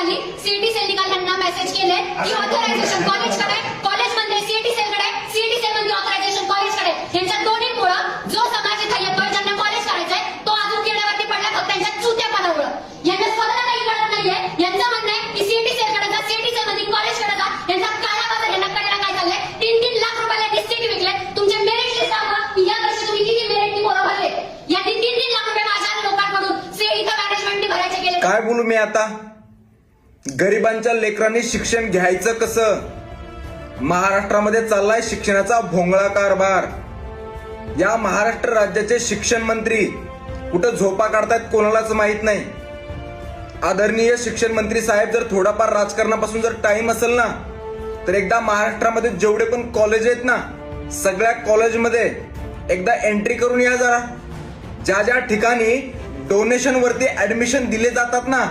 झाली, CET sale निकाल यांना मेसेज केले की ऑथरायझेशन कॉलेजकडे, कॉलेजमध्ये सीईटी सेलकडे, सीईटी सेल म्हणजे ऑथरायझेशन कॉलेजकडे. यांच्या दोन्हीमुळे जो समाज इथं येतोय, ज्यांना कॉलेज करायचंय तो अजून किड्यावरती पडला फक्त त्यांच्या चुत्यापणामुळे. यांना स्वतःला काही कळत नाहीये. यांचं म्हणणं आहे की सीईटी सेलकडे जा, सीईटी सेल मध्ये कॉलेजकडे जा. यांचा काळा बाजार यांना कळलं काय चाललंय. 3-3 लाख रुपयाला सीट विकले. तुमचे मेरिट लिस्ट दाखवा की या वर्षी तुम्ही किती मेरिटनी पोरं भरले. यांनी 3-3 लाख रुपये माझ्या लोकांकडून इथं मॅनेजमेंटनी भरायचे केले. काय बोलू मी आता? गरिबांच्या लेकरांनी शिक्षण घ्यायचं कसं? महाराष्ट्रामध्ये चाललाय शिक्षणाचा भोंगळा कारभार. या महाराष्ट्र राज्याचे शिक्षण मंत्री कुठं झोपा काढतायत कोणालाच माहित नाही. आदरणीय शिक्षण मंत्री साहेब, जर थोडाफार राजकारणापासून जर टाइम असेल ना, तर एकदा महाराष्ट्रामध्ये जेवढे पण कॉलेज आहेत ना, सगळ्या कॉलेजमध्ये एकदा एंट्री करून या जरा. ज्या ज्या ठिकाणी डोनेशन वरती ऍडमिशन दिले जातात ना,